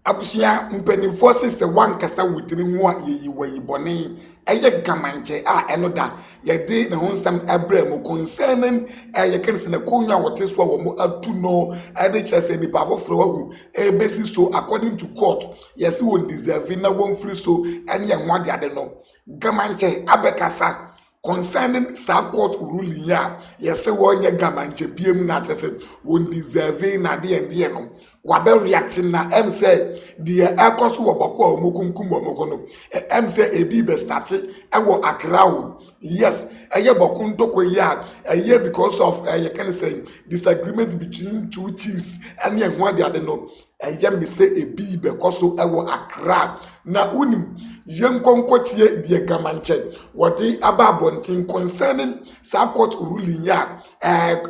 Abusia mpanimfo se wan kasa wotiri ho a yeyi wayibone eye gamanche a enoda ye de ne honsam abrem concerning ye kense na konya wote so wo mo atu no ade chese ni pa foforo wahu e besi so according to court yes won deserve na won free so anye nwade ade no gamanche abekasa concerning sa court ruling ya yes wonye gamanche biem na chese won deserve na de ende no wabe reacting na em say the ekoso wobako omokunkum omoko no em say ebi be start ewo Accra. Yes, eye bokun toko ya eye because of you can say disagreement between two chiefs and ye one the other no eye me say ebi be koso ewo Accra na unim yenkonkotie die gamanche wodi ababontin concerning sa court ruling ya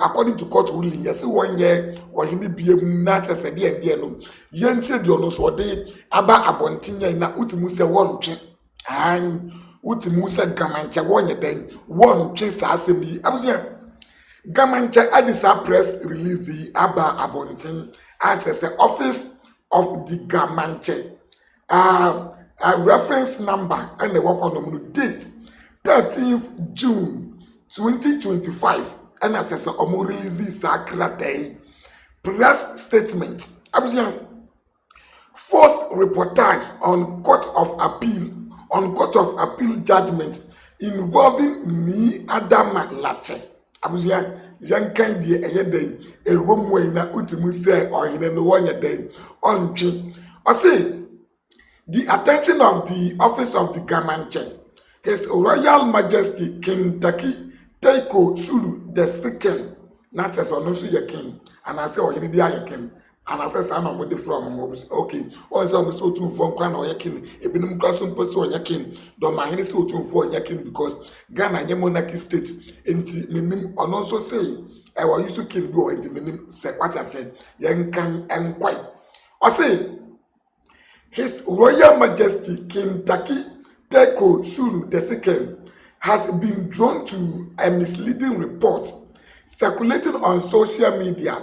according to court ruling yes 1 year ohini biem na chese de ende no yentie de ono so de aba abontin ya na utimu se wontwe an utimu se gamanche wonye den wontwe sa asem yi abusia gamanche adisa press release yi aba abontin a chese office of the gamanche a reference number and the work on the date 13th June 2025 and at a omo release sakra day press statement abusian forced reportage on court of appeal judgment involving me Adama Lache abusian yankan die eyeden ehomwe na utimu se ohene no wonye den ontwe o say the attention of the office of the Gamanche, His Royal Majesty King Tackie Tsuru the second, not as on your king, and I say, oh, you be a king, and I say, son of the from okay, or some so to form quan or your king, a binum crossing person on your king, don't mind so to inform your king because Ghana monarchy state, and minim on also say, I was used to king go into minim, say what I said, young can and quite. I say, His Royal Majesty King Tackie Tsuru II has been drawn to a misleading report circulating on social media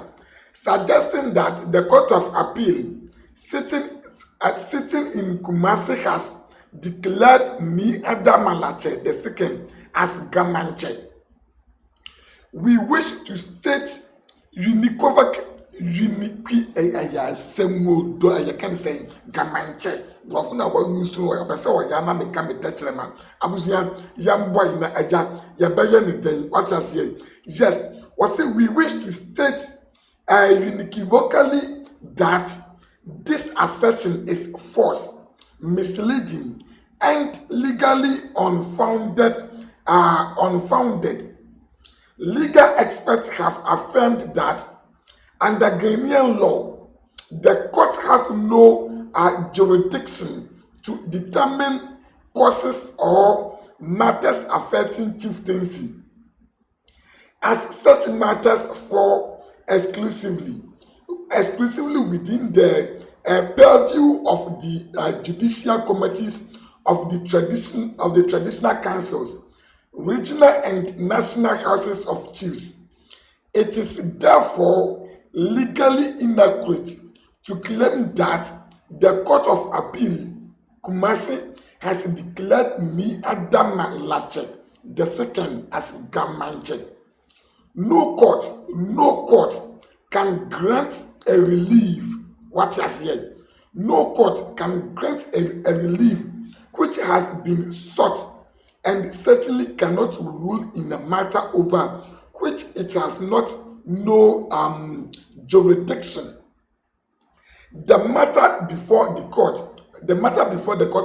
suggesting that the Court of Appeal sitting in Kumasi has declared me Adama Lache II as Gamanche. We wish to state uniquely semo do I can say gamanche brofuna wa used to we say o ya na me ka me techrema abusia yam boy na aja ya beye ni den what I say yes we say we wish to state unequivocally that this assertion is false, misleading and legally unfounded. Legal experts have affirmed that under Ghanaian law, the court have no jurisdiction to determine causes or matters affecting chieftaincy, as such matters fall exclusively within the purview of the judicial committees of the traditional councils, regional and national houses of chiefs. It is therefore legally inaccurate to claim that the Court of Appeal Kumasi has declared me Adama Lache II as Gamanche. No court can grant a relief. What you said? No court can grant a relief which has been sought and certainly cannot rule in a matter over which it has not no jurisdiction. The matter before the Court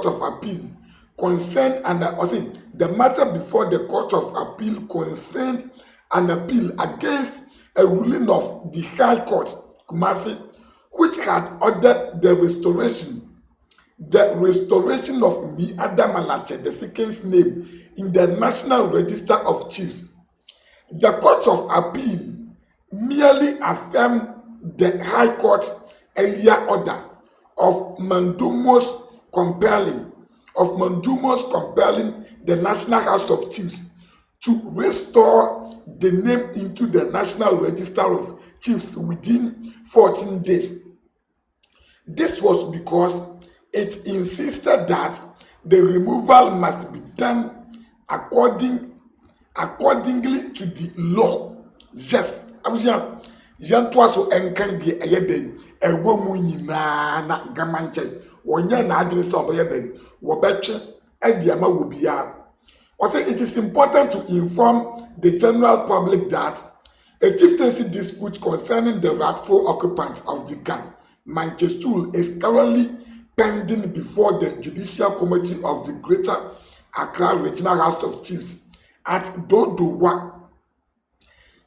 of Appeal concerned the matter before the Court of Appeal concerned an appeal against a ruling of the High Court, Kumasi, which had ordered the restoration of me Adama Lache II's name in the National Register of Chiefs. The Court of Appeal merely affirmed the High Court's earlier order of mandamus compelling the National House of Chiefs to restore the name into the National Register of Chiefs within 14 days. This was because it insisted that the removal must be done accordingly to the law. Yes, abusia yanto aso enkan de eyeden ewo mu nyina na gamanche wonya na adwene se obeyeden wo betwe ediama wo bia. Or say it is important to inform the general public that a chieftaincy dispute concerning the rightful occupants of the GhanaCelebrities is currently pending before the Judicial Committee of the Greater Accra Regional House of Chiefs at Dodowa.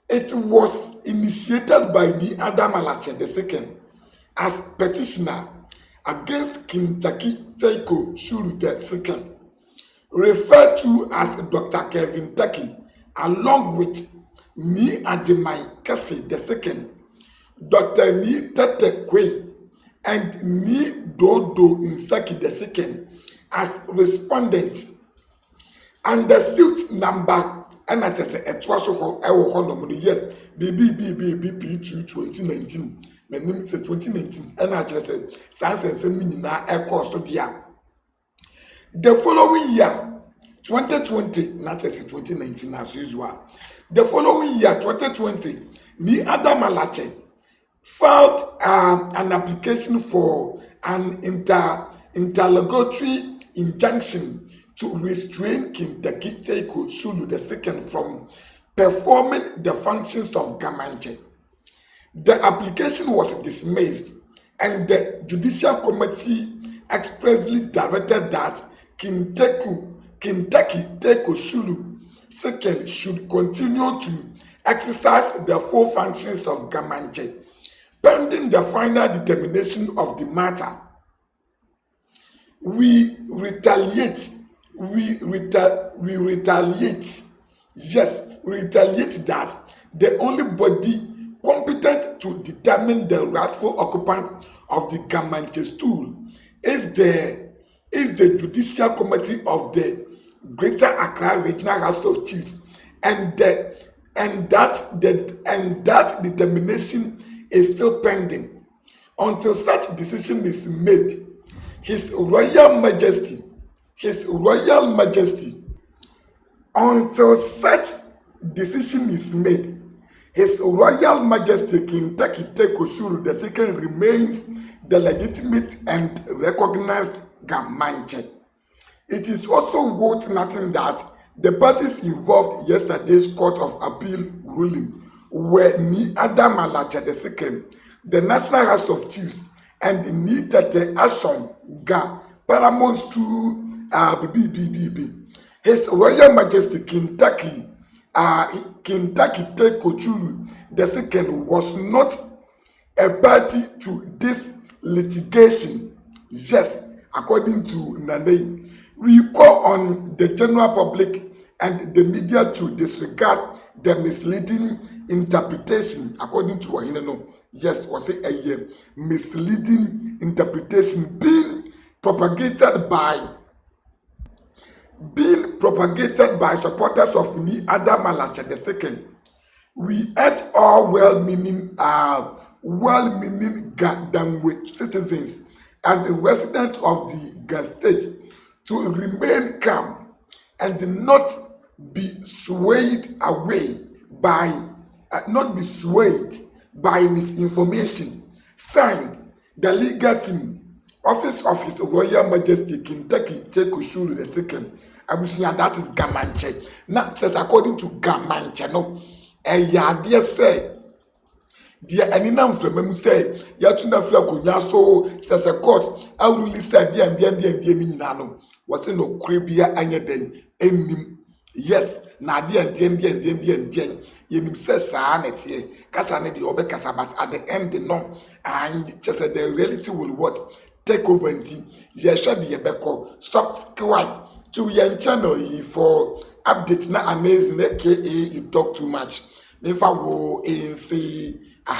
It was initiated by Ni Adamalache II as petitioner against King Tackie Tsuru II, referred to as Dr. Kevin Tackie, along with Ni Ademai Kese II, Dr. Ni Tete Kwe, and Ni Dodo Insaki II as respondents. And the suit number, and I just say it was so yes, BBBBBP 2019. My name is 2019, and I just said, Sans and Semina Air Course of the The following year, 2020, not just 2019 as usual. The following year, 2020, Ni Adamalache filed an application for an interlocutory injunction to restrain King Tackie Tsuru II from performing the functions of GhanaCelebrities. The application was dismissed, and the Judicial Committee expressly directed that King Tackie Tsuru II should continue to exercise the full functions of GhanaCelebrities, pending the final determination of the matter. We retaliate that the only body competent to determine the rightful occupant of the GhanaCelebrities is the Judicial Committee of the Greater Accra Regional House of Chiefs, and that determination is still pending. Until such decision is made, His Royal Majesty, until such decision is made, His Royal Majesty King Tackie Tsuru II remains the legitimate and recognized GhanaCelebrities. It is also worth noting that the parties involved yesterday's Court of Appeal ruling were Ni Adamalache II, the National House of Chiefs, and Ni Tete Ashon Ga Paramount to BBBB. His Royal Majesty King Tackie Tsuru II was not a party to this litigation. Yes, according to Nane, we call on the general public and the media to disregard the misleading interpretation, according to Wahinano. Yes, was it a misleading interpretation being propagated by supporters of Ni Adamalache II. We urge all well-meaning Ghanaian citizens and the residents of the Ghana state to remain calm and not be swayed by misinformation. Signed, the legal team, Office of His Royal Majesty King Tackie Tsuru II. Abusia, that is GhanaCelebrities. Not just according to GhanaCelebrities, no. Dear say, dear Aninam Flamengo say, Yatuna Flaconia so, says a court, I will say, dear Minano, was in no crabia anya den, enim. Yes, na dear Yenim says, Sanet here, Casane the Obe Casabat at the end, no, and just the reality will what? Take over and Yesha the Ebeko, subscribe to your channel for updates na amazing, aka you talk too much. If I go and see a